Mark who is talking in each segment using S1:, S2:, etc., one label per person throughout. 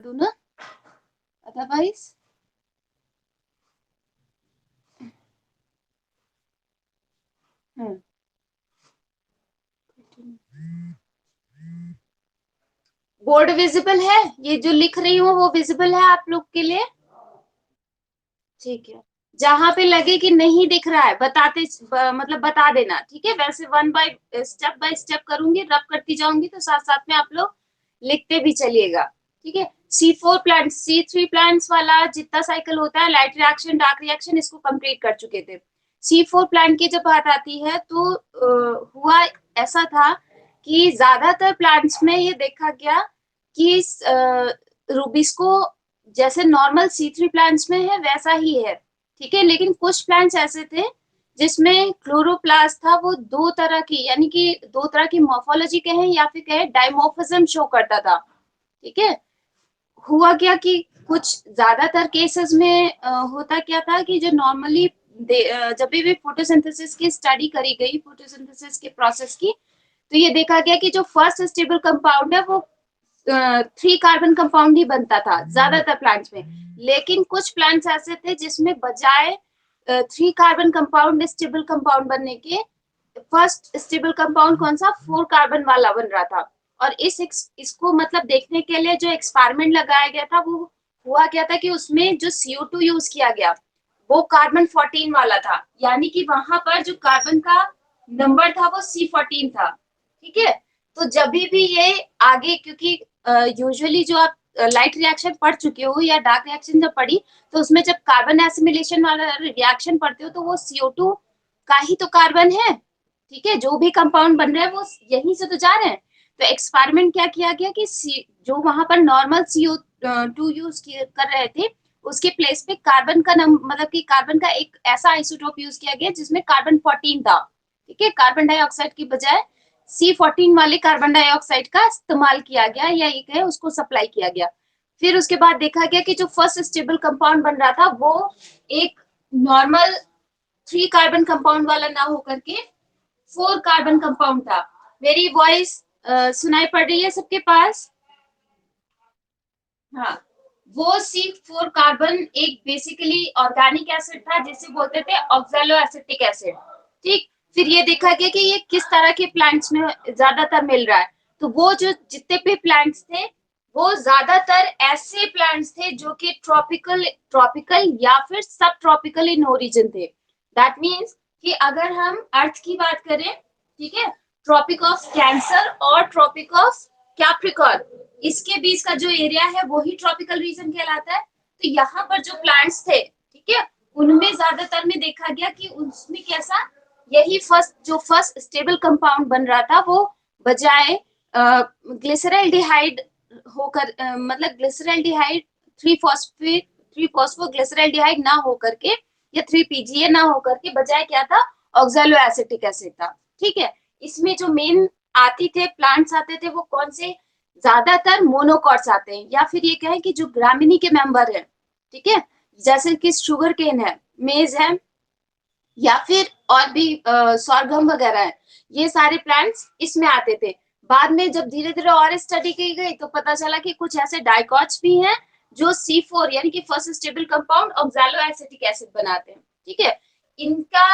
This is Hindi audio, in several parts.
S1: दूं ना, अदरवाइज बोर्ड विजिबल है? ये जो लिख रही हूँ वो विजिबल है आप लोग के लिए? ठीक है, जहां पे लगे कि नहीं दिख रहा है बताते मतलब बता देना, ठीक है? वैसे बाय स्टेप करूंगी, रब करती जाऊंगी तो साथ साथ में आप लोग लिखते भी चलिएगा, ठीक है? C4 प्लांट, C3 प्लांट्स वाला जितना साइकिल होता है, लाइट रिएक्शन, डार्क रिएक्शन, इसको कंप्लीट कर चुके थे। C4 प्लांट की जब बात आती है तो हुआ ऐसा था कि ज्यादातर प्लांट्स में ये देखा गया कि रूबिस्को जैसे नॉर्मल C3 प्लांट्स में है वैसा ही है, ठीक है? लेकिन कुछ प्लांट्स ऐसे थे जिसमें क्लोरोप्लास्ट था, वो दो तरह की, यानी कि दो तरह की मॉर्फोलॉजी कहें या फिर कहें डायमॉर्फिज्म शो करता था, ठीक है? हुआ क्या कि कुछ ज्यादातर केसेस में होता क्या था कि जो नॉर्मली जब भी फोटोसिंथेसिस की स्टडी करी गई, फोटोसिंथेसिस के प्रोसेस की, तो ये देखा गया कि जो फर्स्ट स्टेबल कंपाउंड है वो 3 कार्बन कंपाउंड ही बनता था ज्यादातर प्लांट्स में। लेकिन कुछ प्लांट्स ऐसे थे जिसमें बजाय 3 कार्बन कंपाउंड स्टेबल कंपाउंड बनने के, फर्स्ट स्टेबल कंपाउंड कौन सा, 4 कार्बन वाला बन रहा था। और इसको मतलब देखने के लिए जो एक्सपेरिमेंट लगाया गया था वो हुआ क्या था कि उसमें जो CO2 यूज किया गया वो कार्बन 14 वाला था, यानी कि वहां पर जो कार्बन का नंबर था वो C14 था, ठीक है? तो जब भी ये आगे, क्योंकि यूजुअली जो आप लाइट रिएक्शन पढ़ चुके हो या डार्क रिएक्शन जब पढ़ी, तो उसमें जब कार्बन एसिमिलेशन वाला रिएक्शन पढ़ते हो तो वो CO2 का ही तो कार्बन है, ठीक है? जो भी कंपाउंड बन रहे हैं वो यहीं से तो जा रहे हैं। तो एक्सपेरिमेंट क्या किया गया कि जो वहां पर नॉर्मल CO2 यूज कर रहे थे, उसके प्लेस पे कार्बन का मतलब कि कार्बन का एक ऐसा आइसोटोप यूज किया गया जिसमें कार्बन 14 था, ठीक है? कार्बन डाइऑक्साइड की बजाय C14 वाले कार्बन डाइऑक्साइड का इस्तेमाल किया गया, या ये कहे उसको सप्लाई किया गया। फिर उसके बाद देखा गया कि जो फर्स्ट स्टेबल कंपाउंड बन रहा था वो एक नॉर्मल 3 कार्बन कंपाउंड वाला ना होकर के 4 कार्बन कंपाउंड था। मेरी वॉइस सुनाई पड़ रही है सबके पास? हाँ, वो C4 कार्बन एक बेसिकली ऑर्गेनिक एसिड था जिसे बोलते थे ऑक्सैलो एसिटिक एसिड, ठीक? फिर ये देखा गया कि ये किस तरह के प्लांट्स में ज्यादातर मिल रहा है, तो वो जो जितने भी प्लांट्स थे वो ज्यादातर ऐसे प्लांट्स थे जो कि ट्रॉपिकल ट्रॉपिकल या फिर सब ट्रॉपिकल इन ओरिजिन थे। दैट मीन्स कि अगर हम अर्थ की बात करें, ठीक है, ट्रॉपिक ऑफ कैंसर और ट्रॉपिक ऑफ कैप्रिकॉर्न, इसके बीच का जो एरिया है वो ही ट्रॉपिकल रीजन कहलाता है। तो यहाँ पर जो प्लांट्स थे, ठीक है, उनमें ज्यादातर में देखा गया कि उसमें कैसा, यही फर्स्ट स्टेबल कंपाउंड बन रहा था वो बजाय ग्लिसरल्डिहाइड होकर मतलब ग्लिसरल्डिहाइड 3 फॉस्फेट 3 फॉस्फोग्लिसरल्डिहाइड ना होकर के या 3 PGA ना होकर के बजाय क्या था, ऑक्सैलो एसिटिक एसिड था, ठीक है? इसमें जो मेन आती थे प्लांट्स आते थे वो कौन से, ज्यादातर मोनोकॉट्स आते हैं, या फिर ये कहें कि जो ग्रामिनी के मेंबर है, ठीक है, जैसे कि शुगर केन है, मेज है, या फिर और भी सॉर्गम वगैरह है, ये सारे प्लांट्स इसमें आते थे। बाद में जब धीरे धीरे और स्टडी की गई तो पता चला कि कुछ ऐसे डाइकॉट्स भी हैं जो C4 यानी कि first stable compound oxalo acetic acid बनाते हैं, ठीक है? इनका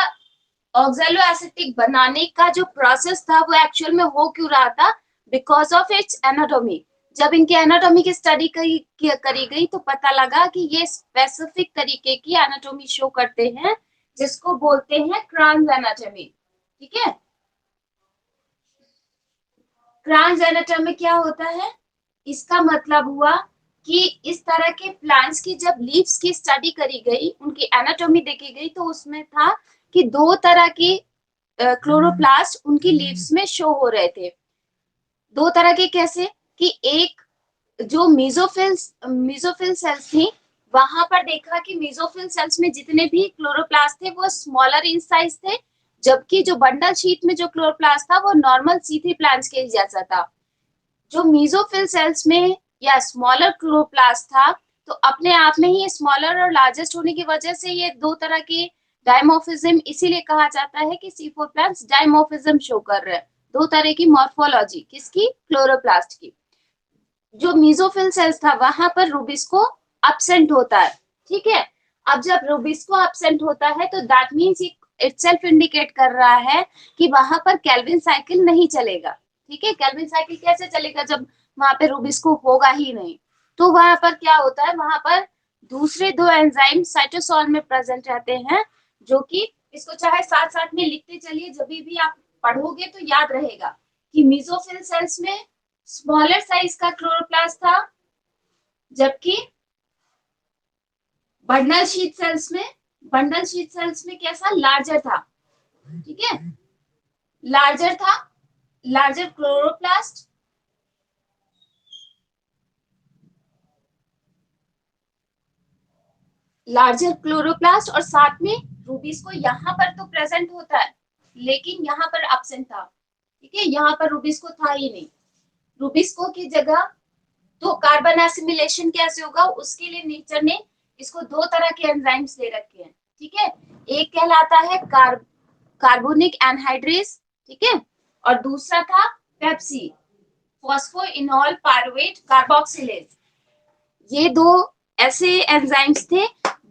S1: ऑक्सैलो एसिटिक बनाने का जो प्रोसेस था वो एक्चुअल में हो क्यों रहा था, बिकॉज ऑफ इट्स एनाटॉमी। जब इनके एनाटॉमी की स्टडी करी गई तो पता लगा कि ये स्पेसिफिक तरीके की एनाटॉमी शो करते हैं जिसको बोलते हैं क्रांज एनाटॉमी, ठीक है? क्रांज एनाटॉमी क्या होता है, इसका मतलब हुआ कि इस तरह के प्लांट्स की जब लीव्स की स्टडी करी गई, उनकी एनाटॉमी देखी गई, तो उसमें था कि दो तरह की क्लोरोप्लास्ट उनकी लीव्स में शो हो रहे थे। दो तरह के कैसे, कि एक जो मीजोफिल सेल्स थी, वहां पर देखा कि मीजोफिल सेल्स में जितने भी क्लोरोप्लास्ट थे वो स्मॉलर इन साइज थे, जबकि जो बंडल शीट में जो क्लोरोप्लास्ट था वो नॉर्मल C3 प्लांट्स के जैसा था। जो मीजोफिल सेल्स में या स्मॉलर क्लोरोप्लास्ट था, तो अपने आप में ही स्मॉलर और लार्जेस्ट होने की वजह से ये दो तरह के डायमॉर्फिज्म, इसीलिए कहा जाता है कि C4 प्लांट्स डायमॉर्फिज्म शो कर रहे हैं, दो तरह की मॉर्फोलॉजी, किसकी, क्लोरोप्लास्ट की। जो मीजोफिल सेल्स था वहां पर रूबिस्को एब्सेंट होता है, ठीक है। अब जब रूबिस्को एब्सेंट होता है तो दैट मीन्स इटसेल्फ इंडिकेट कर रहा है कि वहां पर केल्विन साइकिल नहीं चलेगा, ठीक है। केल्विन साइकिल कैसे चलेगा जब वहां पे रूबिस्को होगा ही नहीं। तो वहां पर क्या होता है, वहां पर दूसरे दो एंजाइम साइटोसोल में प्रेजेंट रहते हैं, जो कि इसको चाहे साथ साथ में लिखते चलिए, जब भी आप पढ़ोगे तो याद रहेगा कि मीजोफिल सेल्स में स्मॉलर साइज का क्लोरोप्लास्ट था, जबकि बंडल शीट सेल्स में कैसा लार्जर था, ठीक है। लार्जर था, लार्जर क्लोरोप्लास्ट, लार्जर क्लोरोप्लास्ट, और साथ में रूबीज को यहाँ पर तो प्रेजेंट होता है लेकिन यहाँ पर एब्सेंट था, ठीक है। यहाँ पर रूबीज को था ही नहीं। रूबीज को की जगह तो कार्बन एसिमिलेशन कैसे होगा, उसके लिए नेचर ने इसको दो तरह के एंजाइम्स दे रखे हैं, ठीक है। एक कहलाता है कार्बोनिक एनहाइड्रेस, ठीक है, और दूसरा था पेप्सी, फॉस्फोइनोल पायरुवेट कार्बोक्सिलेज। ये दो ऐसे एंजाइम्स थे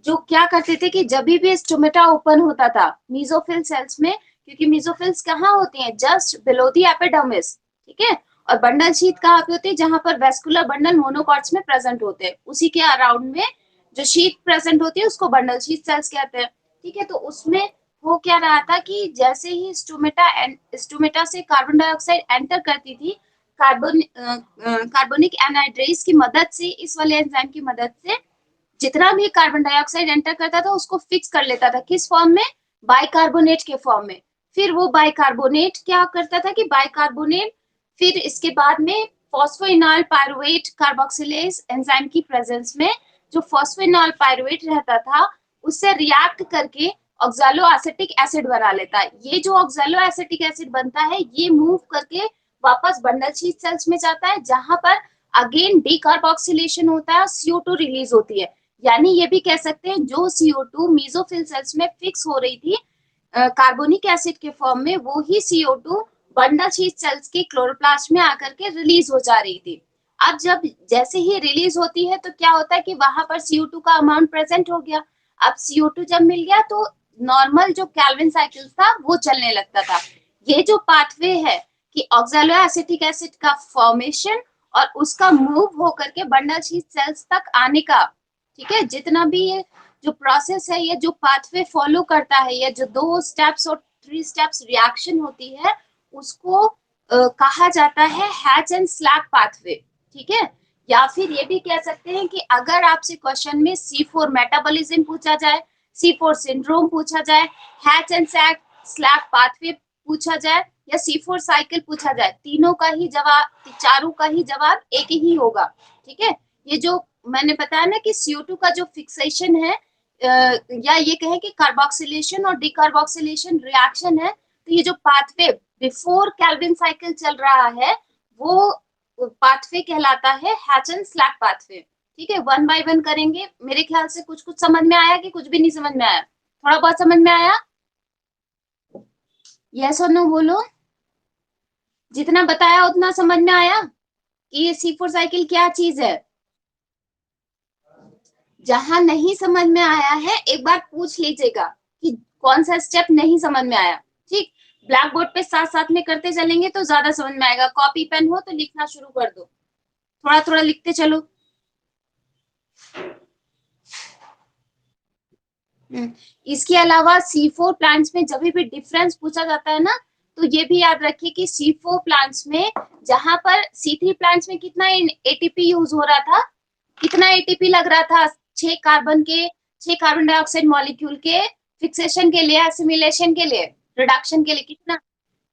S1: जो क्या करते थे कि जब भी स्टोमेटा ओपन होता था मीजोफिल सेल्स में, क्योंकि मीजोफिल्स कहाँ होती हैं, जस्ट बिलो द एपिडर्मिस, ठीक है। और बंडल शीथ कहाँ पे होती है, जहां पर वेस्कुलर बंडल मोनोकॉट्स में प्रेजेंट होते हैं, उसी के अराउंड में जो शीथ प्रेजेंट होती है उसको बंडल शीथ सेल्स कहते हैं, ठीक है। तो उसमें हो क्या रहा था कि जैसे ही स्टोमेटा से कार्बन डाइऑक्साइड एंटर करती थी, कार्बोनिक एनहाइड्रेस की मदद से, इस वाले एंजाइम की मदद से जितना भी कार्बन डाइऑक्साइड एंटर करता था उसको फिक्स कर लेता था, किस फॉर्म में, बाइकार्बोनेट के फॉर्म में। फिर वो बाइकार्बोनेट क्या करता था कि बाइकार्बोनेट फिर इसके बाद में फॉस्फोइनॉल पायरुवेट कार्बोक्सिलेज एंजाइम की प्रेजेंस में जो फॉस्फोइनॉल पायरुवेट रहता था उससे रिएक्ट करके ऑक्सैलो एसिटिक एसिड बना लेता है। ये जो ऑक्सैलो एसिटिक एसिड बनता है ये मूव करके वापस बंडल शीथ सेल्स में जाता है, जहां पर अगेन डीकार्बोक्सिलेशन होता है, CO2 रिलीज होती है। यानी ये भी कह सकते हैं जो CO2 मीजोफिल सेल्स में फिक्स हो रही थी कार्बोनिक एसिड के फॉर्म में, वो ही CO2 बंडल शीथ सेल्स के क्लोरोप्लास्ट में आकर के रिलीज हो जा रही थी। अब जब जैसे ही रिलीज होती है तो क्या होता है कि वहां पर CO2 का अमाउंट प्रेजेंट हो गया। अब CO2 जब मिल गया तो नॉर्मल जो कैल्विन साइकिल था वो चलने लगता था। ये जो पाथवे है कि ऑक्सैलो एसिटिक एसिड का फॉर्मेशन और उसका मूव होकर के बंडल शीथ सेल्स तक आने का, ठीक है, जितना भी ये जो प्रोसेस है, ये जो पाथवे फॉलो करता है, ये जो 2 स्टेप्स और 3 स्टेप्स रिएक्शन होती है, उसको कहा जाता है हैच एंड स्लैक पाथवे, ठीक है। या फिर ये भी कह सकते हैं कि अगर आपसे क्वेश्चन में C4 मेटाबॉलिज्म पूछा जाए, C4 सिंड्रोम पूछा जाए, हैच एंड स्लैक पाथवे पूछा जाए, या C4 साइकिल पूछा जाए, तीनों का ही जवाब, चारों का ही जवाब एक ही होगा, ठीक है। ये जो मैंने बताया ना कि CO2 का जो फिक्सेशन है, या ये कहें कि कार्बोक्सिलेशन और डिकार्बोक्सिलेशन रिएक्शन है, तो ये जो पाथवे बिफोर कैल्विन साइकिल चल रहा है वो पाथवे कहलाता है हैच एंड स्लैक पाथवे, ठीक है। वन बाय वन करेंगे। मेरे ख्याल से कुछ कुछ समझ में आया कि कुछ भी नहीं समझ में आया, थोड़ा बहुत समझ में आया, यस और नो बोलो। जितना बताया उतना समझ में आया कि ये C4 साइकिल क्या चीज है। जहां नहीं समझ में आया है एक बार पूछ लीजिएगा कि कौन सा स्टेप नहीं समझ में आया, ठीक। ब्लैक बोर्ड पे साथ साथ में करते चलेंगे तो ज्यादा समझ में आएगा। कॉपी पेन हो तो लिखना शुरू कर दो, थोड़ा थोड़ा लिखते चलो। इसके अलावा C4 प्लांट्स में जब भी डिफरेंस पूछा जाता है ना, तो ये भी याद रखिए कि C4 प्लांट्स में, जहां पर C3 प्लांट्स में कितना ATP यूज हो रहा था, कितना ATP लग रहा था, 6 कार्बन डाइऑक्साइड मॉलिक्यूल के फिक्सेशन के लिए, एसिमिलेशन के लिए, रिडक्शन के लिए, कितना,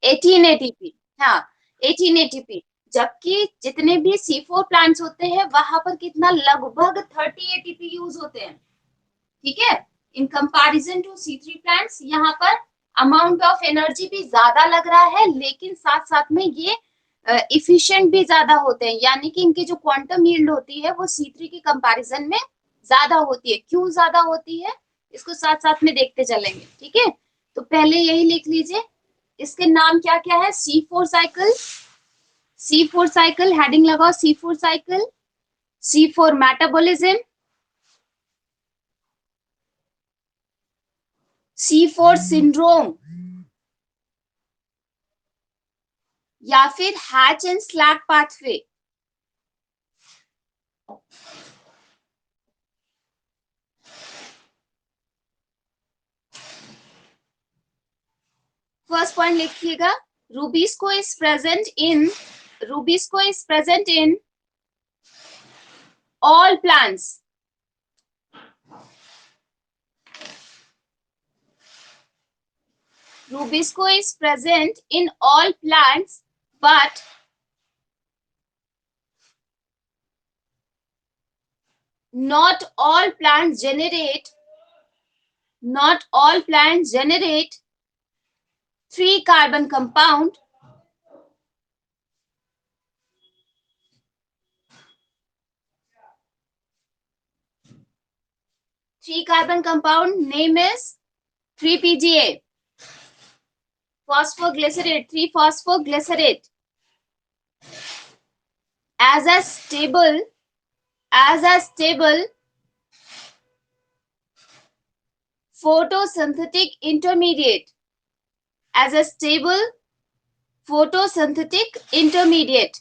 S1: 18 ATP। हाँ, 18 ATP। जबकि जितने भी C4 प्लांट्स होते हैं वहां पर कितना, लगभग 30 ATP यूज होते हैं, ठीक है। In comparison to C3 plants यहाँ पर अमाउंट ऑफ एनर्जी भी ज्यादा लग रहा है, लेकिन साथ साथ में ये इफिशिएंट भी ज्यादा होते हैं, यानी कि इनकी जो क्वांटम यील्ड होती है वो C3 के कंपैरिजन में ज्यादा होती है। क्यों ज्यादा होती है इसको साथ साथ में देखते चलेंगे, ठीक है। तो पहले यही लिख लीजिए, इसके नाम क्या क्या है, C4 cycle, C4 cycle, heading लगाओ C4 cycle. C4 metabolism. C4 syndrome या फिर Hatch and Slack pathway. First point लिखिएगा. Rubisco is present in all plants. Rubisco is present in all plants, but not all plants generate 3-carbon compound. Three-carbon compound name is 3-PGA. Phosphoglycerate, 3-phosphoglycerate. As a stable photosynthetic intermediate. As a stable photosynthetic intermediate.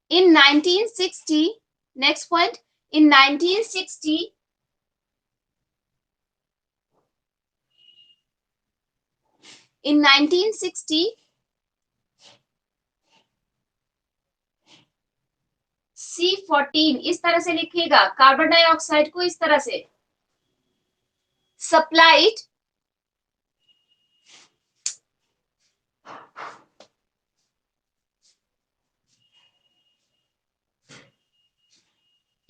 S1: In 1960, next point, in 1960, C14 इस तरह से लिखिएगा. कार्बन डाइऑक्साइड को इस तरह से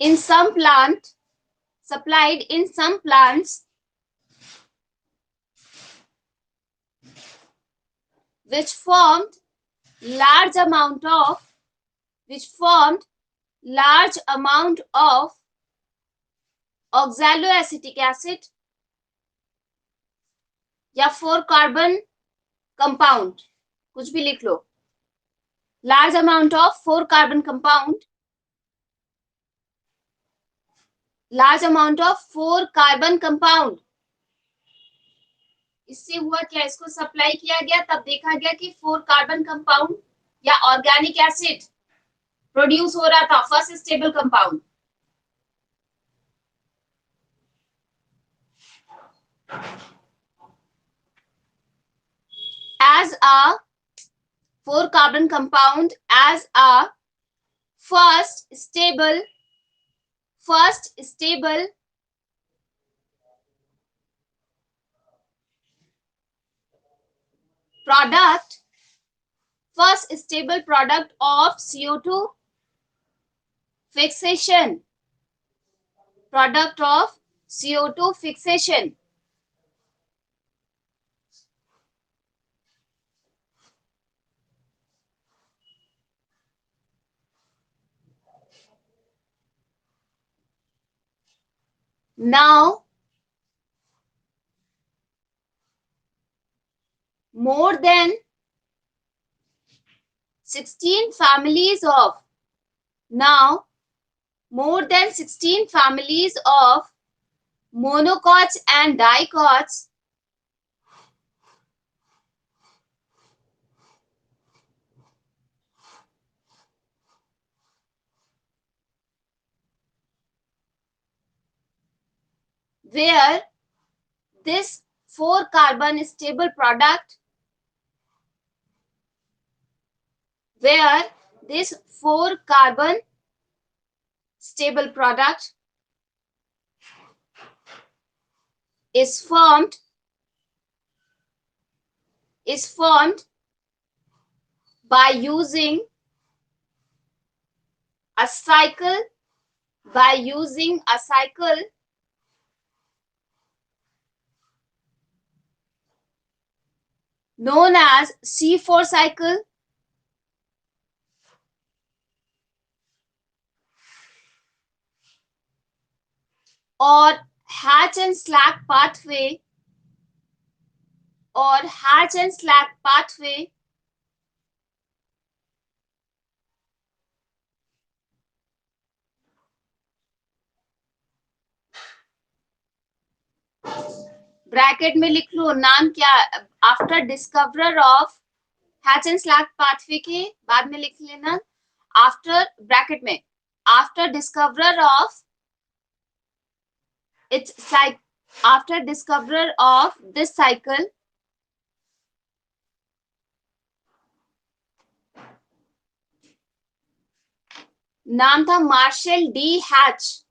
S1: supplied in some plants which formed large amount of oxaloacetic acid या 4-carbon compound, कुछ भी लिख लो. large amount of 4-carbon compound, इससे हुआ क्या, इसको सप्लाई किया गया, तब देखा गया कि 4-carbon compound या ऑर्गेनिक एसिड प्रोड्यूस हो रहा था, first stable compound. as a 4-carbon compound, as a first stable product of CO2 fixation. Now, more than 16 families of monocots and dicots where this 4-carbon stable product is formed by using a cycle known as C4 cycle or hatch and slack pathway और hatch and slack pathway bracket में लिख लो नाम क्या, after discoverer of hatch and Slack pathway के बाद में लिख लेना आफ्टर ब्रैकेट में after discoverer of its after discoverer of this cycle नाम था मार्शल डी हैच।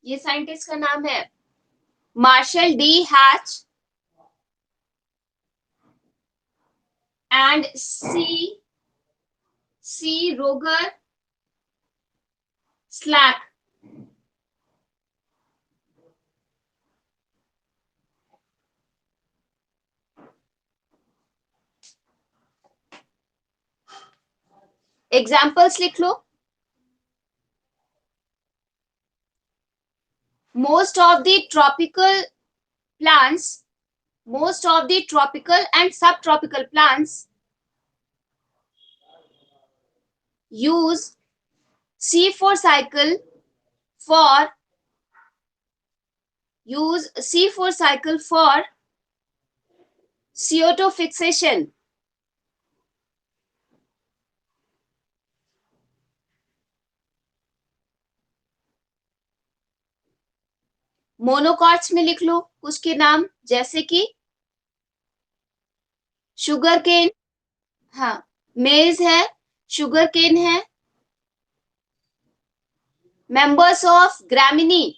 S1: ये साइंटिस्ट का नाम है मार्शल डी हैच एंड सी रोगर स्लैक। एग्जाम्पल्स लिख लो। Most of the tropical plants, most of the tropical and subtropical plants use C4 cycle for CO2 fixation. Monocots में लिख लो कुछ के नाम, जैसे कि शुगर केन, हाँ मेज है, शुगर केन है, मेंबर्स ऑफ ग्रामिनी,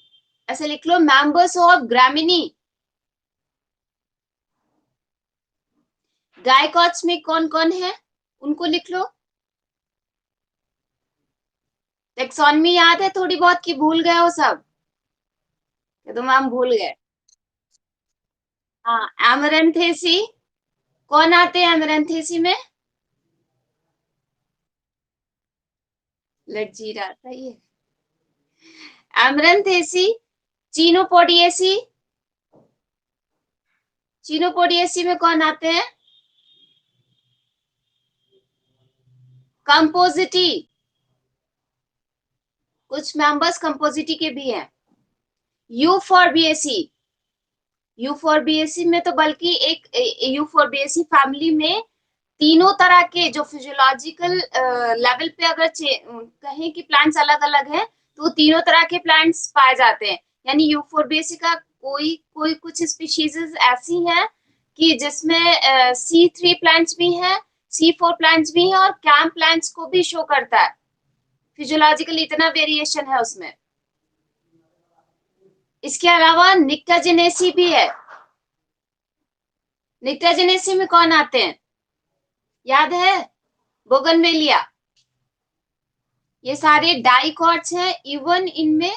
S1: ऐसे लिख लो मेंबर्स ऑफ ग्रामिनी। डाइकॉट्स में कौन कौन है उनको लिख लो। टेक्सोनमी याद है थोड़ी बहुत कि भूल गए हो सब, तो मैम भूल गए। हाँ एमरेंथेसी, कौन आते हैं एमरेंथेसी में? लटजीरा, सही है। एमरेंथेसी, चीनोपोडिएसी, चीनोपोडिएसी में कौन आते हैं? कंपोजिटी, कुछ मेंबर्स कंपोजिटी के भी हैं। यूफॉर्बिएसी, यूफॉर्बिएसी में तो बल्कि एक यूफॉर्बिएसी फैमिली में तीनों तरह के जो फिजियोलॉजिकल लेवल पे अगर कहें कि प्लांट्स अलग अलग हैं तो तीनों तरह के प्लांट्स पाए जाते हैं। यानी यूफॉर्बिएसी का कोई कोई कुछ स्पीशीज ऐसी हैं कि जिसमें C3 प्लांट्स भी हैं, C4 प्लांट्स भी हैं और कैंप प्लांट्स को भी शो करता है। फिजियोलॉजिकल इतना वेरिएशन है उसमें। इसके अलावा निक्टाजेनेसी भी है। निक्टाजेनेसी में कौन आते हैं याद है? बोगनवेलिया। ये सारे डाइकॉट्स हैं, इवन इनमें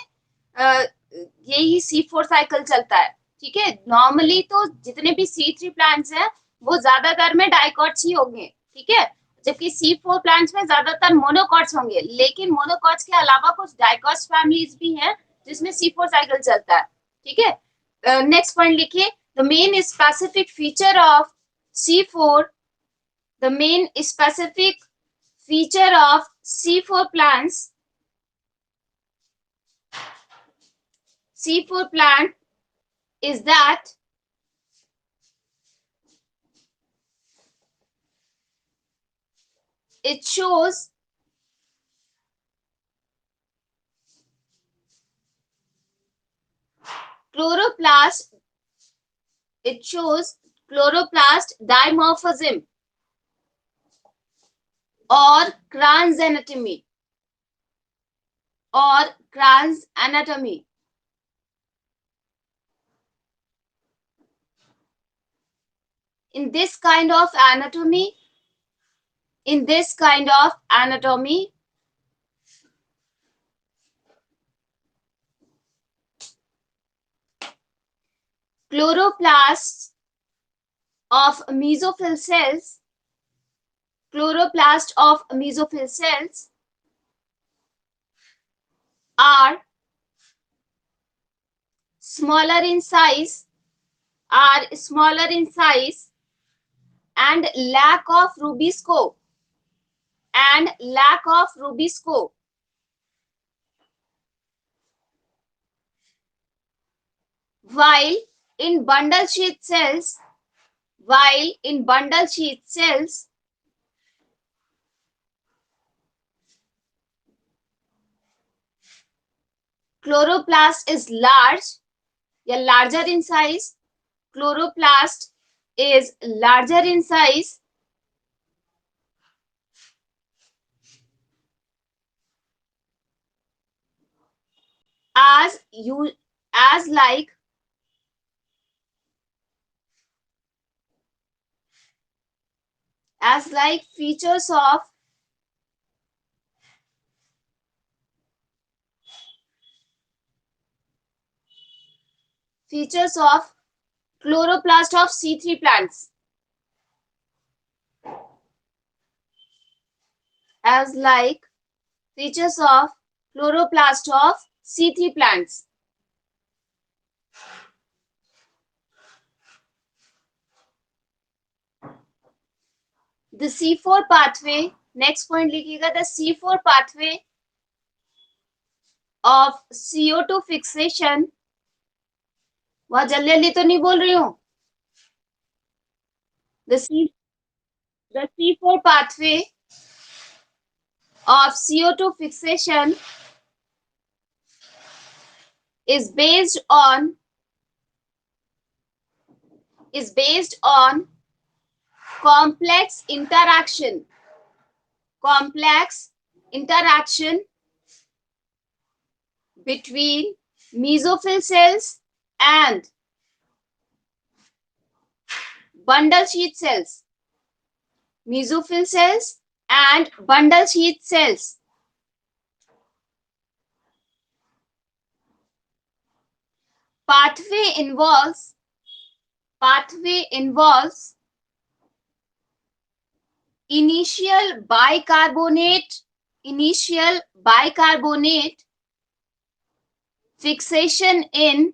S1: यही C4 साइकिल चलता है। ठीक है, नॉर्मली तो जितने भी C3 प्लांट्स हैं वो ज्यादातर में डाइकॉट्स ही होंगे। ठीक है, जबकि C4 प्लांट्स में ज्यादातर मोनोकॉट्स होंगे, लेकिन मोनोकॉट्स के अलावा कुछ डाइकॉट्स फैमिलीज भी हैं जिसमें C4 साइकिल चलता है। ठीक है, नेक्स्ट पॉइंट लिखिए, the main specific feature of C4, the main specific feature of C4 plants, C4 plant is that it shows chloroplast, it shows chloroplast dimorphism or Kranz anatomy, or Kranz anatomy. In this kind of anatomy, chloroplasts of mesophyll cells, chloroplast of mesophyll cells are smaller in size, and lack of Rubisco, while in bundle sheet cells, chloroplast is large या larger in size, chloroplast is larger in size as like features of chloroplast of C3 plants, as like features of chloroplast of C3 plants. The C4 pathway, next point लिखिएगा, the C4 pathway of CO2 fixation, वहां जल्दी जल्दी तो नहीं बोल रही हूं, the C4 pathway of CO2 fixation is based on complex interaction between mesophyll cells and bundle sheath cells. Mesophyll cells and bundle sheath cells. Pathway involves initial bicarbonate fixation in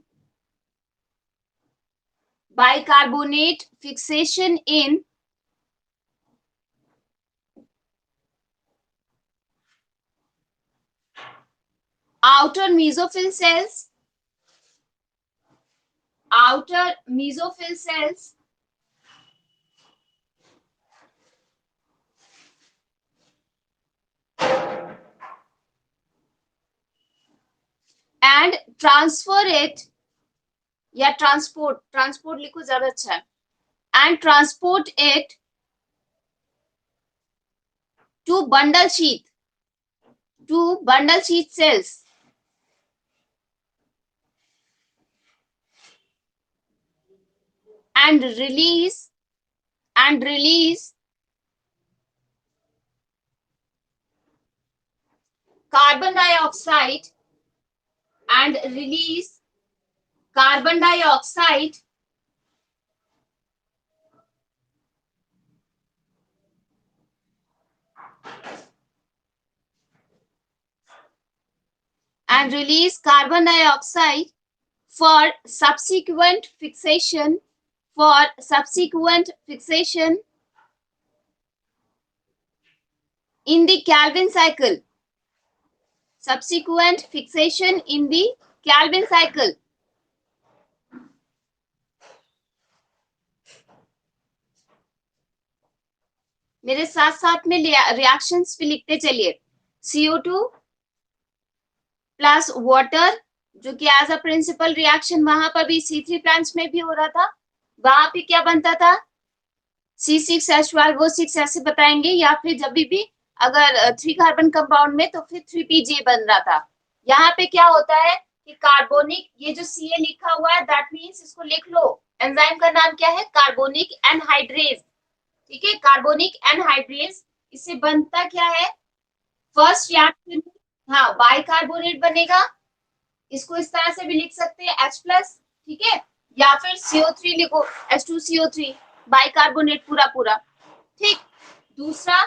S1: outer mesophyll cells and transfer it या ट्रांसपोर्ट लिखो ज्यादा अच्छा है, and transport it to bundle sheath cells and release carbon dioxide for subsequent fixation in the Calvin cycle. मेरे साथ साथ में रिएक्शंस भी लिखते चलिए. CO2 प्लस वाटर, जो कि एज अ प्रिंसिपल रिएक्शन वहां पर भी C3 प्लांट्स में भी हो रहा था. वहां पे क्या बनता था, C6H12 वो 6 ऐसे बताएंगे, या फिर जब भी अगर 3 कार्बन कंपाउंड में तो फिर 3PJ बन रहा था. यहाँ पे क्या होता है कि कार्बोनिक, ये जो Ca लिखा हुआ है दैट मींस इसको लिख लो, एंजाइम का नाम क्या है, कार्बोनिक एनहाइड्रेज. ठीक है, कार्बोनिक एनहाइड्रेज. इससे बनता क्या है, फर्स्ट रिएक्शन, हाँ बाइकार्बोनेट बनेगा. इसको इस तरह से भी लिख सकते हैं H+, ठीक है, या फिर CO3 लिखो, H2CO3 बाइकार्बोनेट पूरा. ठीक. दूसरा,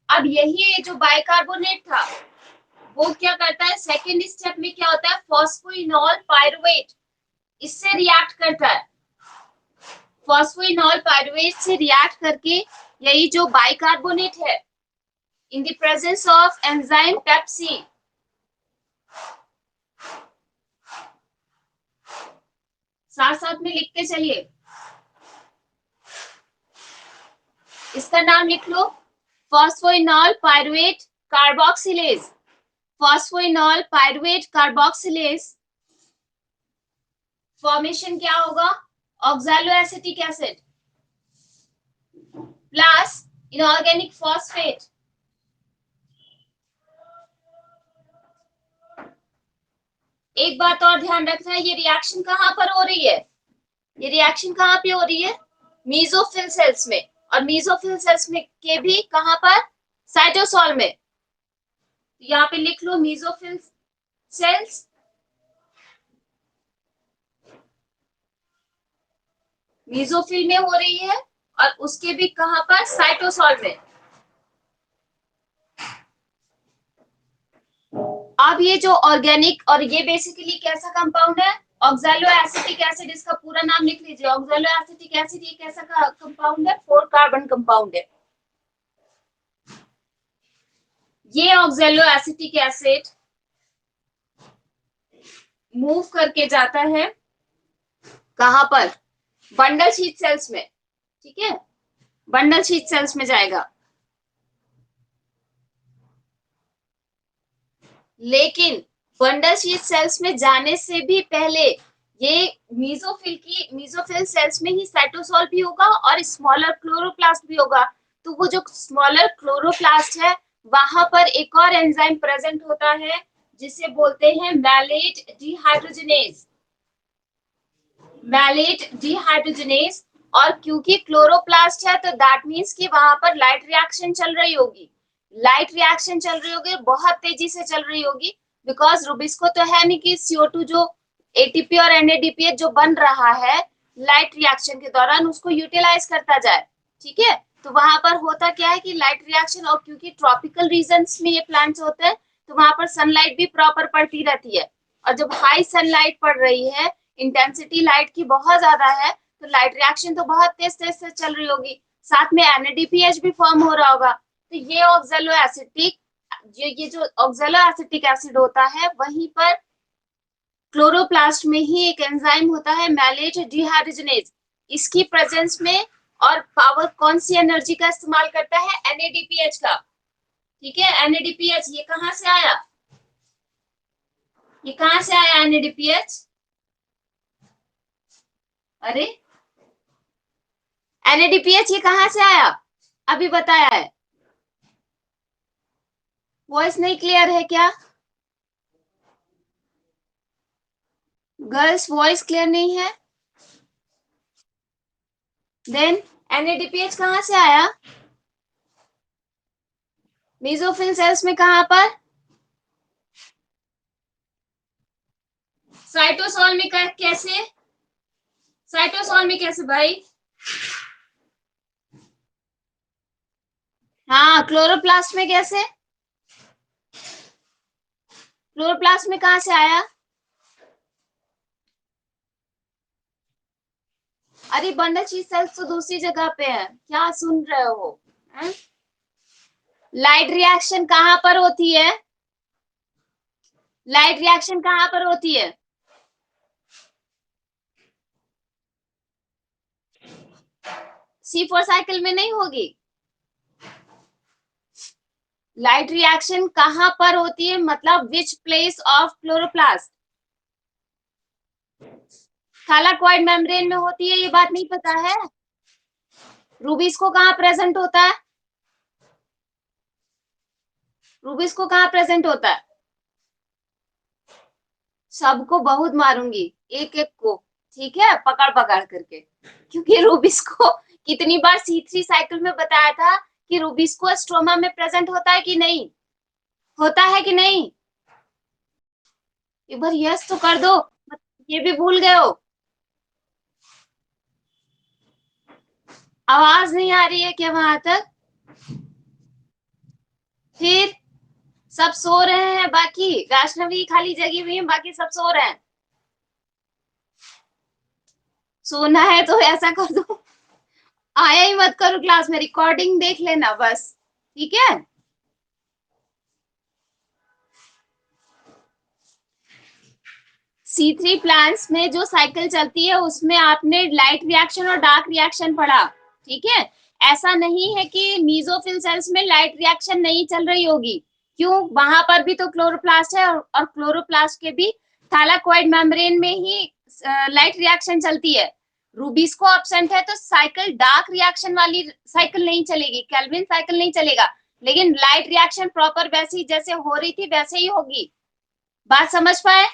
S1: अब यही जो बाइकार्बोनेट था वो क्या करता है, सेकेंड स्टेप में क्या होता है, फॉस्फोइनॉल पायरुवेट इससे रिएक्ट करता है, फॉस्फोइनॉल पायरुवेट से रिएक्ट करके यही जो बाइकार्बोनेट है in the presence of enzyme pepcase, साथ साथ में लिखते चलिए, इसका नाम लिख लो, phosphoenol pyruvate carboxylase, phosphoenol pyruvate carboxylase formation क्या होगा, oxaloacetic acid plus inorganic phosphate, एक बात और ध्यान रखना है, ये रिएक्शन कहां पर हो रही है, ये रिएक्शन कहां पे हो रही है, मीसोफिल सेल्स में, और मीसोफिल सेल्स में के भी कहां पर, साइटोसॉल में, यहाँ पे लिख लो मीसोफिल सेल्स, मीसोफिल में हो रही है, और उसके भी कहां पर, साइटोसॉल में। अब ये जो ऑर्गेनिक, और ये बेसिकली कैसा कंपाउंड है, ऑक्सैलोएसिटिक एसिड, इसका पूरा नाम लिख लीजिए, ऑक्सैलोएसिटिक एसिड ये कैसा कंपाउंड है, 4 कार्बन कंपाउंड है। ये ऑक्सैलोएसिटिक एसिड मूव करके जाता है कहां पर, बंडल शीट सेल्स में, ठीक है, बंडल शीट सेल्स में जाएगा, लेकिन बंडल शीट सेल्स में जाने से भी पहले ये मीसोफिल सेल्स में ही साइटोसॉल भी होगा और स्मॉलर क्लोरोप्लास्ट भी होगा, तो वो जो स्मॉलर क्लोरोप्लास्ट है वहां पर एक और एंजाइम प्रेजेंट होता है जिसे बोलते हैं मैलेट डिहाइड्रोजनेज, मैलेट डिहाइड्रोजनेज, और क्योंकि क्लोरोप्लास्ट है तो दैट मीन्स कि वहां पर लाइट रिएक्शन चल रही होगी, लाइट रिएक्शन चल रही होगी, बहुत तेजी से चल रही होगी, बिकॉज रुबिस्को तो है नहीं कि CO2 जो एटीपी और NADPH जो बन रहा है लाइट रिएक्शन के दौरान उसको यूटिलाइज करता जाए, ठीक है, तो वहां पर होता क्या है कि लाइट रिएक्शन, और क्योंकि ट्रॉपिकल रीजन्स में ये प्लांट्स होते हैं तो वहां पर सनलाइट भी प्रॉपर पड़ती रहती है, और जब हाई सनलाइट पड़ रही है, इंटेंसिटी लाइट की बहुत ज्यादा है, तो लाइट रिएक्शन तो बहुत तेज तेज से चल रही होगी, साथ में NADPH भी फॉर्म हो रहा होगा, तो ये ऑक्सैलोएसिटिक, ये जो ऑक्सैलोएसिटिक एसिड होता है वहीं पर क्लोरोप्लास्ट में ही एक एंजाइम होता है मैलेट डिहाइड्रोजनेज, इसकी प्रेजेंस में, और पावर कौन सी एनर्जी का इस्तेमाल करता है, NADPH का, ठीक है, NADPH ये कहां से आया, ये कहां से आया NADPH, अरे NADPH ये कहां से आया, अभी बताया है, वॉइस नहीं क्लियर है क्या, गर्ल्स वॉइस क्लियर नहीं है, देन NADPH कहां से आया, मेसोफिल सेल्स में, कहां पर, साइटोसॉल में कैसे, साइटोसॉल में कैसे भाई, हाँ क्लोरोप्लास्ट में कैसे, क्लोरोप्लास्ट में कहां से आया, अरे बंडल शीट सेल्स तो दूसरी जगह पे है, क्या सुन रहे हो, लाइट रिएक्शन कहां पर होती है, लाइट रिएक्शन कहां पर होती है, C4 साइकिल में नहीं होगी, लाइट रिएक्शन कहां पर होती है, मतलब which place of chloroplast, thylakoid membrane में होती है, ये बात नहीं पता है, रूबिस्को कहां प्रेजेंट होता है, रूबिस्को कहां प्रेजेंट होता है, सबको बहुत मारूंगी, एक एक को, ठीक है, पकड़ पकड़ करके, क्योंकि रूबिस्को कितनी बार C3 साइकिल में बताया था कि रूबिस्को स्ट्रोमा में प्रेजेंट होता है कि नहीं, होता है कि नहीं, एक बार यस तो कर दो, ये भी भूल गए हो, आवाज नहीं आ रही है क्या वहां तक, फिर सब सो रहे हैं, बाकी वैष्णवी खाली जगी हुई है, बाकी सब सो रहे हैं। सोना है तो ऐसा कर दो, आया ही मत करो क्लास में, रिकॉर्डिंग देख लेना बस, ठीक है। C3 प्लांट्स में जो साइकिल चलती है उसमें आपने लाइट रिएक्शन और डार्क रिएक्शन पढ़ा, ठीक है। ऐसा नहीं है कि मीजोफिल सेल्स में लाइट रिएक्शन नहीं चल रही होगी, क्यों, वहां पर भी तो क्लोरोप्लास्ट है, और क्लोरोप्लास्ट के भी थैलाकोइड मेम्ब्रेन में ही लाइट रिएक्शन चलती है। रूबिस्को एब्सेंट है तो साइकिल डार्क रिएक्शन वाली साइकिल नहीं चलेगी, केल्विन साइकिल नहीं चलेगा, लेकिन लाइट रिएक्शन प्रॉपर वैसी जैसे हो रही थी वैसे ही होगी। बात समझ पाए?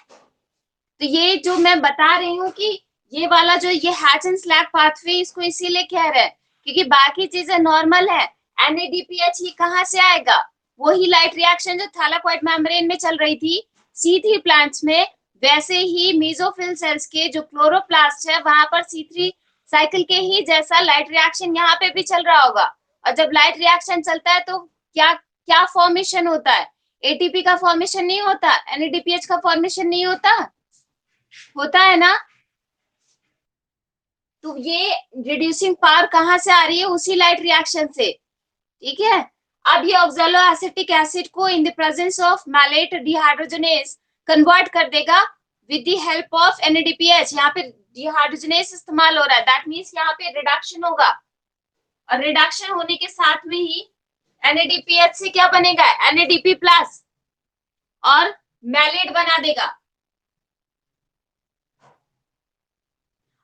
S1: तो ये जो मैं बता रही हूँ कि ये वाला जो ये हैच एंड स्लैग पाथवे, इसको इसीलिए कह रहे हैं क्योंकि बाकी चीजें नॉर्मल है। NADPH ही कहाँ से आएगा, वही लाइट रिएक्शन जो थैलाकोइड मेम्ब्रेन में चल रही थी C3 प्लांट्स में, वैसे ही मीजोफिल सेल्स के जो क्लोरोप्लास्ट है वहां पर C3 साइकिल के ही जैसा लाइट रिएक्शन यहाँ पे भी चल रहा होगा। और जब लाइट रिएक्शन चलता है तो क्या क्या फॉर्मेशन होता है, ATP का फॉर्मेशन नहीं होता, NADPH का फॉर्मेशन नहीं होता है ना। तो ये रिड्यूसिंग पावर कहाँ से आ रही है, उसी लाइट रिएक्शन से, ठीक है। अब ये ऑक्सैलो एसिटिक एसिड को in the presence of malate dehydrogenase convert कर देगा with the help of NADPH। यहाँ पे डिहाइड्रोजनेज इस्तेमाल हो रहा है, दैट मींस यहाँ पे रिडक्शन होगा, और रिडक्शन होने के साथ में ही NADPH से क्या बनेगा, NADP प्लस, और मैलेट बना देगा।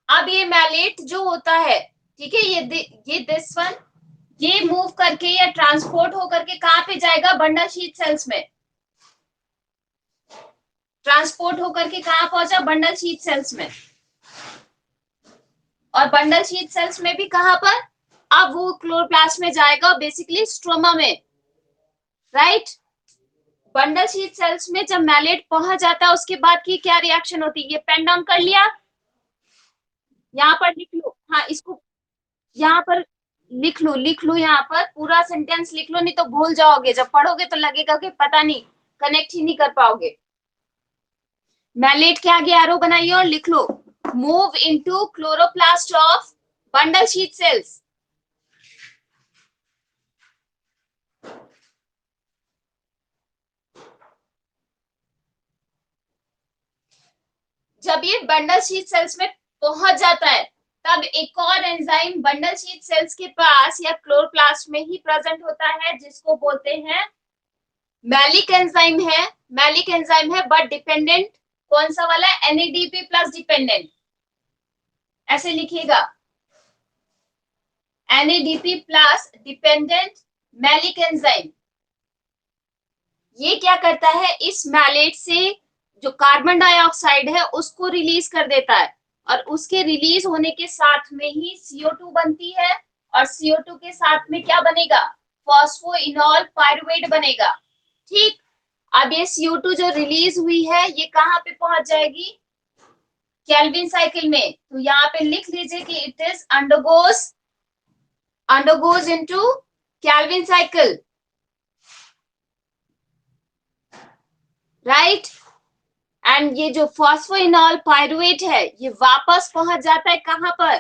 S1: अब ये मैलेट जो होता है, ठीक है, ये दिस वन, ये मूव करके या ट्रांसपोर्ट होकर के कहां पे जाएगा, बंडल शीट सेल्स में, ट्रांसपोर्ट होकर के कहां पहुंचा, बंडल शीट सेल्स में, और बंडल शीट सेल्स में भी कहां पर, अब वो क्लोरोप्लास्ट में जाएगा, बेसिकली स्ट्रोमा में, राइट। बंडल शीट सेल्स में जब मैलेट पहुंच जाता है उसके बाद की क्या रिएक्शन होती है, ये पेन डाउन कर लिया, यहाँ पर लिख लो, हाँ इसको यहाँ पर लिख लो यहाँ पर पूरा सेंटेंस लिख लो, नहीं तो भूल जाओगे, जब पढ़ोगे तो लगेगा कि पता नहीं, कनेक्ट ही नहीं कर पाओगे। मैलेट के आगे एरो बनाइए और लिख लो, move into chloroplast of bundle sheath cells. जब ये बंडल शीट सेल्स में पहुंच जाता है तब एक और एंजाइम बंडल शीट सेल्स के पास या क्लोरोप्लास्ट में ही प्रेजेंट होता है, जिसको बोलते हैं मैलिक एंजाइम है। मैलिक एंजाइम है बट डिपेंडेंट, कौन सा वाला, NADP प्लस डिपेंडेंट, ऐसे लिखिएगा, NADP plus dependent malic enzyme. ये क्या करता है, इस मैलेट से जो कार्बन डाइऑक्साइड है उसको रिलीज कर देता है, और उसके रिलीज होने के साथ में ही CO2 बनती है, और CO2 के साथ में क्या बनेगा, फॉस्फोइनॉल पायरुवेट बनेगा, ठीक। अब ये CO2 जो रिलीज हुई है ये कहाँ पे पहुंच जाएगी, केल्विन साइकिल में। तो यहाँ पे लिख लीजिए कि it is undergoes into Calvin cycle, right. And ये जो फॉस्फोइनॉल पायरुवेट है ये वापस पहुंच जाता है कहां पर,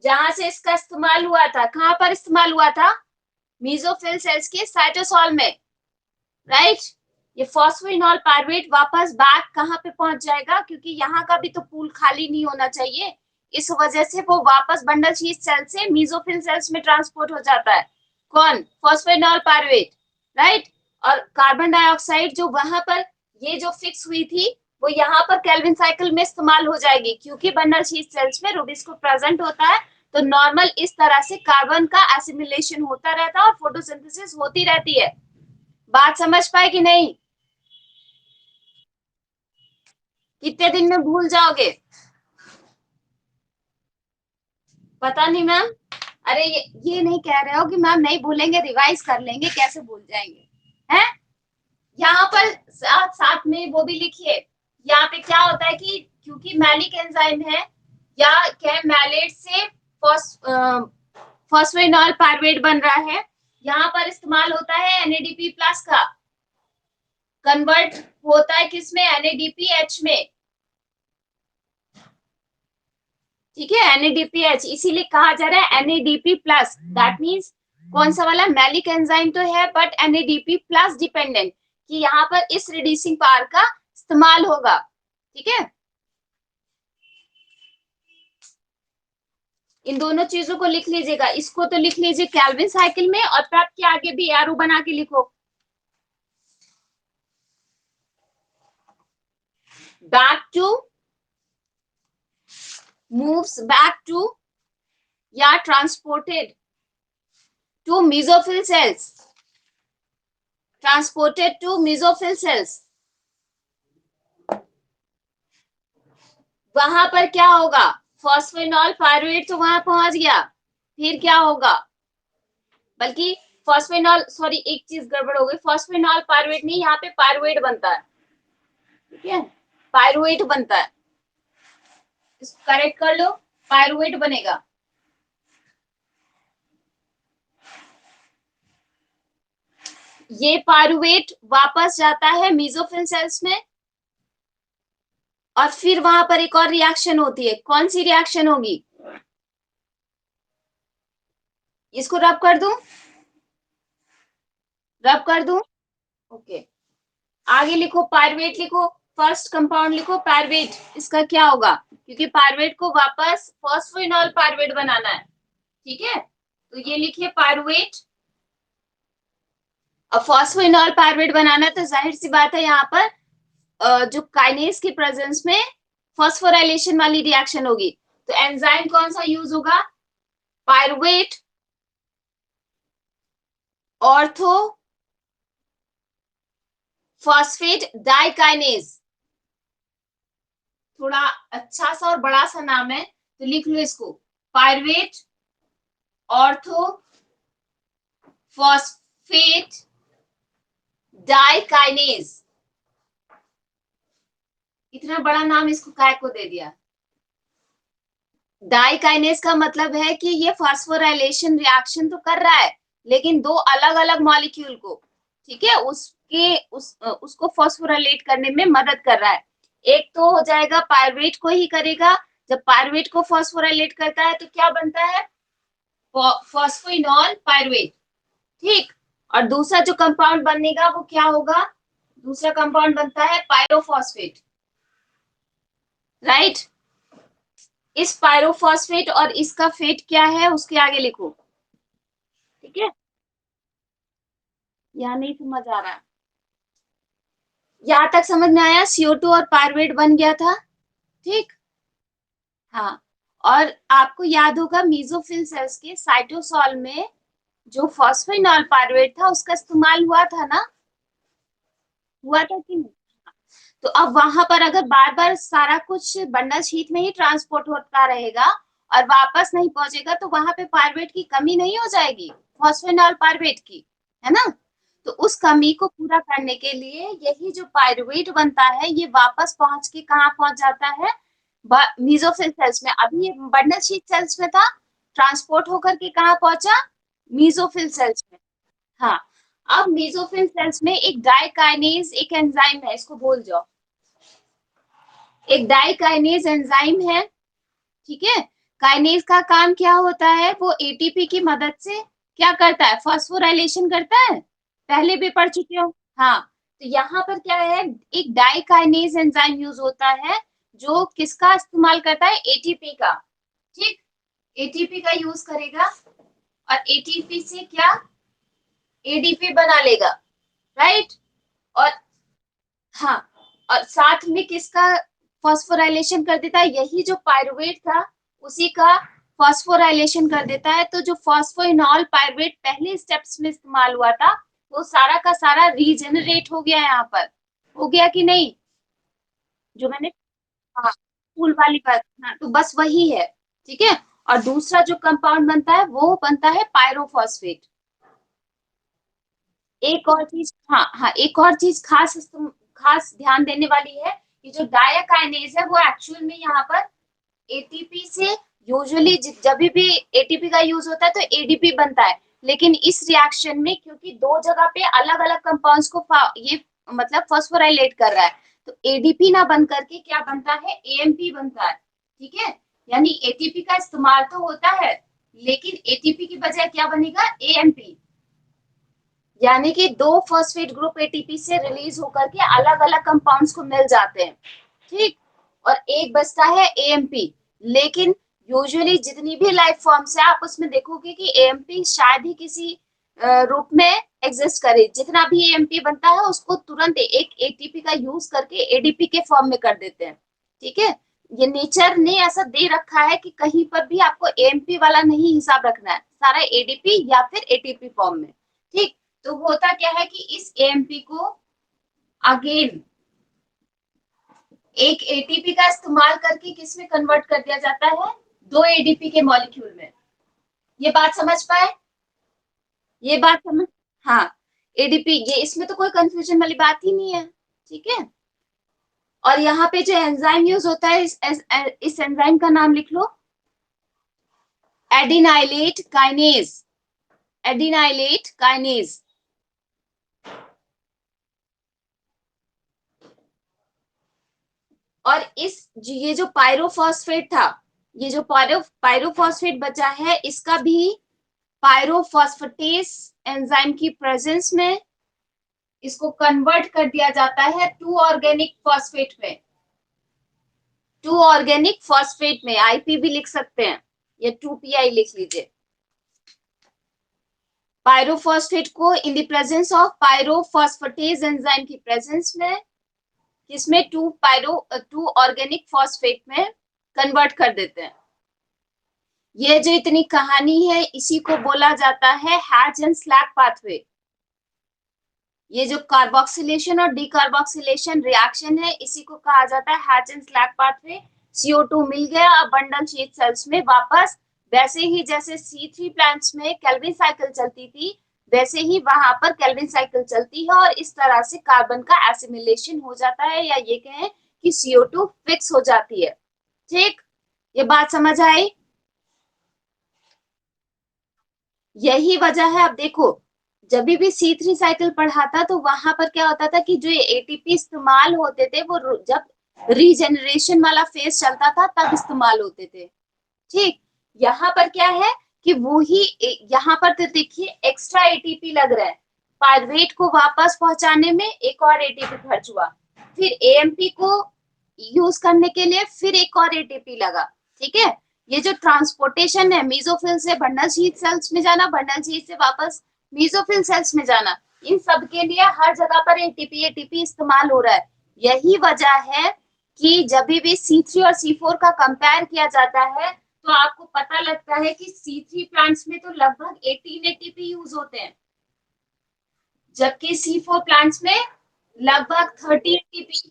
S1: जहां से इसका इस्तेमाल हुआ था, कहां पर इस्तेमाल हुआ था, मीजोफिल सेल्स के साइटोसॉल में, राइट। ये फॉस्फोइनॉल पायरुवेट वापस बैक कहां पे पहुंच जाएगा, क्योंकि यहाँ का भी तो पूल खाली नहीं होना चाहिए, इस वजह से वो वापस बंडल शीट सेल से मीजोफिल सेल्स में ट्रांसपोर्ट हो जाता है, कौन, फॉस्फोइनॉल पायरुवेट, राइट। और कार्बन डाइऑक्साइड जो वहां पर ये जो फिक्स हुई थी वो यहाँ पर केल्विन साइकिल में इस्तेमाल हो जाएगी, क्योंकि बंडल शीट सेल्स में रूबिस्को प्रेजेंट होता है। तो नॉर्मल इस तरह से कार्बन का एसिमिलेशन होता रहता है और फोटोसिंथेसिस होती रहती है। बात समझ पाए कि नहीं, कितने दिन में भूल जाओगे, पता नहीं मैम। अरे ये नहीं कह रहे हो कि मैम नहीं भूलेंगे, रिवाइज कर लेंगे, कैसे भूल जाएंगे, हैं। यहाँ पर साथ में वो भी लिखिए, यहाँ पे क्या होता है कि क्योंकि मैलिक एंजाइम है या क्या मैलेट से फॉस्फेनॉल पायरुवेट बन रहा है, यहाँ पर इस्तेमाल होता है NADP प्लस का, कन्वर्ट होता है किसमें, NADPH में, ठीक है, NADPH, इसीलिए कहा जा रहा है NADP प्लस, दैट मीन्स कौन सा वाला, मैलिक एंजाइम तो है बट NADP प्लस डिपेंडेंट, कि यहाँ पर इस रिड्यूसिंग पावर का इस्तेमाल होगा, ठीक है। इन दोनों चीजों को लिख लीजिएगा, इसको तो लिख लीजिए केल्विन साइकिल में, और फिर आपके आगे भी एरो बना के लिखो, back to, moves back to या transported to mesophyll cells, transported to mesophyll cells. वहां पर क्या होगा, फॉस्फेनॉल पायरुवेट तो वहां पहुंच गया, फिर क्या होगा, बल्कि फॉस्फेनॉल, सॉरी एक चीज गड़बड़ हो गई, फॉस्फेनॉल पायरुवेट नहीं, यहाँ पे पायरुवेट बनता है, ठीक है, पायरुवेट बनता है, इसको करेक्ट कर लो, पायरुवेट बनेगा। ये पायरुवेट वापस जाता है मेसोफिल सेल्स में, और फिर वहां पर एक और रिएक्शन होती है, कौन सी रिएक्शन होगी, इसको रब कर दूं, रब कर दूं, ओके, आगे लिखो पायरुवेट, लिखो फर्स्ट कंपाउंड, लिखो पायरुवेट, इसका क्या होगा, क्योंकि पायरुवेट को वापस फॉस्फेनॉल पायरुवेट बनाना है, ठीक है, तो ये लिखिए पायरुवेट। अब फॉस्फेनॉल पायरुवेट बनाना, तो जाहिर सी बात है यहाँ पर जो काइनेज की प्रेजेंस में फॉस्फोराइलेशन वाली रिएक्शन होगी, तो एंजाइम कौन सा यूज होगा, पायरुवेट ऑर्थो फॉस्फेट डाइकाइनेज, थोड़ा अच्छा सा और बड़ा सा नाम है, तो लिख लो इसको, पायरुवेट ऑर्थो फॉस्फेट डाइकाइनेज, इतना बड़ा नाम इसको काय को दे दिया। डाइकाइनेज का मतलब है कि ये फॉस्फोराइलेशन रिएक्शन तो कर रहा है, लेकिन दो अलग अलग मॉलिक्यूल को, ठीक है, उसको फॉस्फोराइलेट करने में मदद कर रहा है। एक तो हो जाएगा पायरुवेट को ही करेगा, जब पायरुवेट को फॉस्फोराइलेट करता है तो क्या बनता है, फॉस्फेनॉल पायरुवेट, ठीक, और दूसरा जो कंपाउंड बनेगा वो क्या होगा, दूसरा कंपाउंड बनता है पायरोफॉस्फेट, राइट। इस पायरोफॉस्फेट और इसका फेट क्या है, उसके आगे लिखो, ठीक है, यहाँ नहीं समझ आ रहा, यहाँ तक समझ में आया, CO2 और पायरुवेट बन गया था, ठीक, हाँ, और आपको याद होगा मेसोफिल सेल्स के साइटोसॉल में जो फॉस्फेनॉल पायरुवेट था उसका इस्तेमाल हुआ था ना, हुआ था कि नहीं, तो अब वहां पर अगर बार बार सारा कुछ बंडल शीट में ही ट्रांसपोर्ट होता रहेगा और वापस नहीं पहुंचेगा, तो वहां पे पायरुवेट की कमी नहीं हो जाएगी, फॉस्फेनॉल पायरुवेट की, है ना, तो उस कमी को पूरा करने के लिए यही जो पायरुवेट बनता है ये वापस पहुंच के कहाँ पहुंच जाता है, मेसोफिल सेल्स में। अभी ये बंडल शीट सेल्स में था, ट्रांसपोर्ट होकर के कहाँ पहुंचा, मेसोफिल सेल्स में, हाँ। अब मेसोफिल सेल्स में एक डाइकाइनेज एक एंजाइम है, इसको भूल जाओ, एक डाइकाइनेज एंजाइम है, ठीक है, काइनेज का काम क्या होता है, वो एटीपी की मदद से क्या करता है, फॉस्फोराइलेशन करता है, पहले भी पढ़ चुके हो, हाँ, तो यहाँ पर क्या है, एक डाइकाइनेज एंजाइम यूज होता है जो किसका इस्तेमाल करता है, एटीपी का, ठीक, एटीपी का यूज करेगा और एटीपी से क्या, एडीपी बना लेगा, राइट, और हाँ, और साथ में किसका फॉस्फोराइलेशन कर देता है, यही जो पायरुवेट था उसी का फॉस्फोराइलेशन कर देता है, तो जो फॉस्फोइनॉल पायरुवेट पहले स्टेप्स में इस्तेमाल हुआ था वो सारा का सारा रीजेनरेट हो गया, यहाँ पर हो गया कि नहीं, जो मैंने, हाँ, फूल वाली बात, हाँ, तो बस वही है, ठीक है, और दूसरा जो कंपाउंड बनता है वो बनता है पायरोफॉस्फेट। एक और चीज, हाँ हाँ, एक और चीज खास खास ध्यान देने वाली है कि जो डायकाइनेज है वो एक्चुअल में यहाँ पर एटीपी से, यूजुअली जब भी एटीपी का यूज होता है तो एडीपी बनता है, लेकिन इस रिएक्शन में क्योंकि दो जगह पे अलग अलग कंपाउंड्स को ये मतलब फॉस्फोराइलेट कर रहा है, तो एडीपी ना बन करके क्या बनता है, एएमपी बनता है। ठीक है, यानी एटीपी का इस्तेमाल तो होता है, लेकिन एटीपी की बजाय क्या बनेगा, एएमपी। यानी कि दो फॉस्फेट ग्रुप एटीपी से रिलीज होकर के अलग अलग कंपाउंड्स को मिल जाते हैं। ठीक, और एक बचता है एएमपी। लेकिन यूजुअली जितनी भी लाइफ फॉर्म्स है, आप उसमें देखोगे कि एएमपी शायद ही किसी रूप में एग्जिस्ट करे। जितना भी एएमपी बनता है उसको तुरंत एक एटीपी का यूज करके एडीपी के फॉर्म में कर देते हैं। ठीक है, ये नेचर ने ऐसा दे रखा है कि कहीं पर भी आपको एएमपी वाला नहीं हिसाब रखना है, सारा एडीपी या फिर एटीपी फॉर्म में। ठीक, तो होता क्या है कि इस एएमपी को अगेन एक एटीपी का इस्तेमाल करके किस में कन्वर्ट कर दिया जाता है, दो एडीपी के मॉलिक्यूल में। ये बात समझ पाए, ये बात समझ, हाँ, एडीपी, ये इसमें तो कोई कंफ्यूजन वाली बात ही नहीं है। ठीक है, और यहाँ पे जो एंजाइम यूज होता है, इस एंजाइम का नाम लिख लो, एडिनाइलेट काइनेज। Adenylate kinase. और ये जो पायरोफॉस्फेट था, ये जो पायरोफॉस्फेट बचा है, इसका भी पायरोफॉस्फेटेस एंजाइम की प्रेजेंस में इसको कन्वर्ट कर दिया जाता है टू ऑर्गेनिक फॉस्फेट में। टू ऑर्गेनिक फॉस्फेट में, आईपी भी लिख सकते हैं, या 2PI लिख लीजिए। पायरोफॉस्फेट को in the presence of pyrophosphatase enzyme की प्रेजेंस में किसमें, टू ऑर्गेनिक फॉस्फेट में कन्वर्ट कर देते हैं। ये जो इतनी कहानी है, इसी को बोला जाता है हैच एंड स्लैक पाथवे। ये जो कार्बोक्सिलेशन और डीकार्बोक्सिलेशन रिएक्शन है, इसी को कहा जाता है hatch and Slack pathway. CO2 मिल गया अबंडल शीट सेल्स में वापस, वैसे ही जैसे C3 प्लांट्स में केल्विन साइकिल चलती थी, वैसे ही वहां पर केल्विन साइकिल चलती है, और इस तरह से कार्बन का एसिमिलेशन हो जाता है, या ये कहें कि CO2 फिक्स हो जाती है। ठीक, ये बात समझ आई। यही वजह है, अब देखो, जब भी C3 साइकिल पढ़ा था तो वहां पर क्या होता था कि जो एटीपी इस्तेमाल होते थे वो जब रीजेनरेशन वाला फेज चलता था तब इस्तेमाल होते थे। ठीक, यहाँ पर क्या है कि वो ही, यहाँ पर तो देखिए एक्स्ट्रा एटीपी लग रहा है, पायरुवेट को वापस पहुंचाने में एक और एटीपी खर्च हुआ, फिर एएमपी को यूज करने के लिए फिर एक और एटीपी लगा। ठीक है, ये जो ट्रांसपोर्टेशन है, मेसोफिल से बंडल शीथ सेल्स में जाना, बंडल शीथ से वापस मेसोफिल सेल्स में जाना, इन सब के लिए हर जगह पर एटीपी एटीपी इस्तेमाल हो रहा है। यही वजह है कि जब भी C3 और C4 का कंपेयर किया जाता है तो आपको पता लगता है कि C3 प्लांट्स में तो लगभग 18 एटीपी यूज होते हैं, जबकि C4 प्लांट्स में लगभग 30 एटीपी।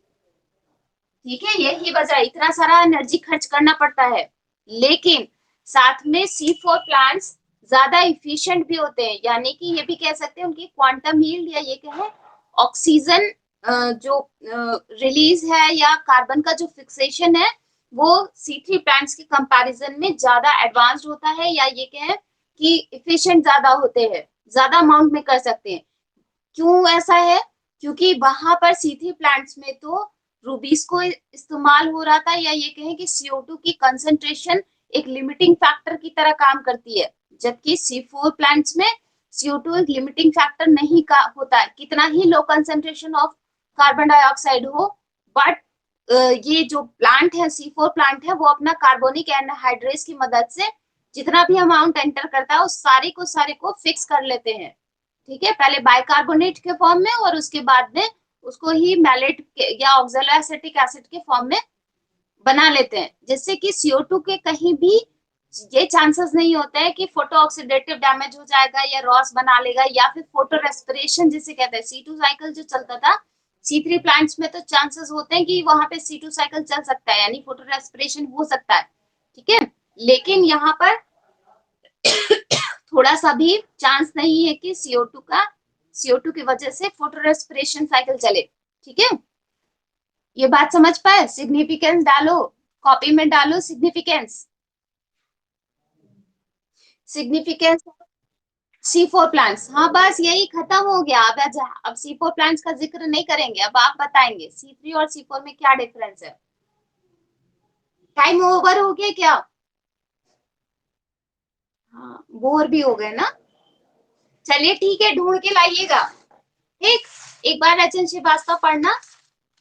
S1: ठीक है, यही वजह, इतना सारा एनर्जी खर्च करना पड़ता है। लेकिन साथ में C4 प्लांट्स ज्यादा इफिशिएंट भी होते हैं, यानी कि ये भी कह सकते हैं उनकी क्वांटम यील्ड, या ये कहें ऑक्सीजन जो रिलीज है या कार्बन का जो फिक्सेशन है, वो C3 प्लांट्स के कंपैरिजन में ज्यादा एडवांस्ड होता है, या ये कहें कि इफिशिएंट ज्यादा होते हैं, ज्यादा अमाउंट में कर सकते हैं। क्यों ऐसा है, क्योंकि वहां पर C3 प्लांट्स में तो रूबीज को इस्तेमाल हो रहा था, या ये कहें कि CO2 की कंसंट्रेशन एक लिमिटिंग फैक्टर की तरह काम करती है, जबकि C4 प्लांट्स में CO2 एक लिमिटिंग फैक्टर नहीं का होता है, कितना ही low concentration of carbon dioxide हो। बट ये जो प्लांट है, C4 प्लांट है, वो अपना कार्बोनिक एनहाइड्रेस की मदद से जितना भी अमाउंट एंटर करता है उस सारे को फिक्स कर लेते हैं। ठीक है, पहले बाइकार्बोनेट के फॉर्म में और उसके बाद में उसको ही मैलेट या ऑक्सैलोएसिटिक एसिड के फॉर्म में बना लेते हैं, जिससे कि CO2 के कहीं भी ये चांसेस नहीं होते हैं कि फोटो ऑक्सीडेटिव डैमेज हो जाएगा या रॉस बना लेगा, या फिर फोटो रेस्पिरेशन जिसे कहते हैं, C2 साइकिल जो चलता था C3 प्लांट्स में, तो चांसेस होते हैं कि वहां पे C2 साइकिल चल सकता है, यानी फोटो रेस्पिरेशन हो सकता है। ठीक है, लेकिन यहाँ पर थोड़ा सा भी चांस नहीं है कि CO2 की वजह से फोटो रेस्पिरेशन साइकिल चले। ठीक है, ये बात समझ पाए। सिग्निफिकेंस डालो, कॉपी में डालो सिग्निफिकेंस। सिग्निफिकेंस C4 प्लांट्स, हाँ बस यही खत्म हो गया। अब C4 प्लांट्स का जिक्र नहीं करेंगे, अब आप बताएंगे C3 और C4 में क्या डिफरेंस है। टाइम ओवर हो गया क्या? हाँ, बोर भी हो गए ना। चलिए ठीक है, ढूंढ के लाइएगा। ठीक, एक बार रचन श्रीवास्तव पढ़ना,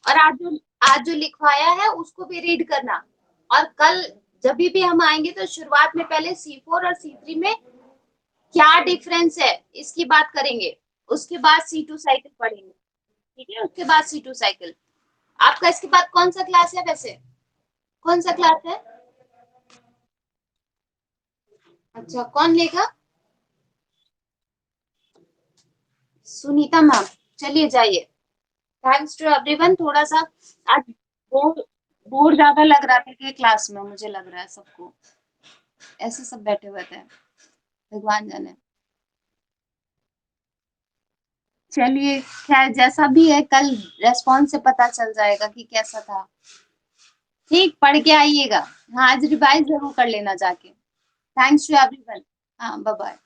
S1: और आज जो लिखवाया है उसको भी रीड करना। और कल जब भी हम आएंगे तो शुरुआत में पहले C4 और C3 में क्या डिफरेंस है इसकी बात करेंगे। उसके बाद C2 साइकिल पढ़ेंगे। ठीक है, उसके बाद C2 साइकिल। आपका इसके बाद कौन सा क्लास है वैसे? कौन सा क्लास है? अच्छा, कौन लेगा? सुनीता मैम। चलिए जाइए। Thanks to everyone. थोड़ा सा आज बोर बोर ज्यादा लग रहा था कि क्लास में, मुझे लग रहा है सबको ऐसे सब बैठे हुए थे, भगवान जाने। चलिए खैर, जैसा भी है कल रेस्पॉन्स से पता चल जाएगा कि कैसा था। ठीक, पढ़ के आइएगा। हाँ, आज रिवाइज जरूर कर लेना जाके। Thanks to everyone. हाँ, बाय बाय।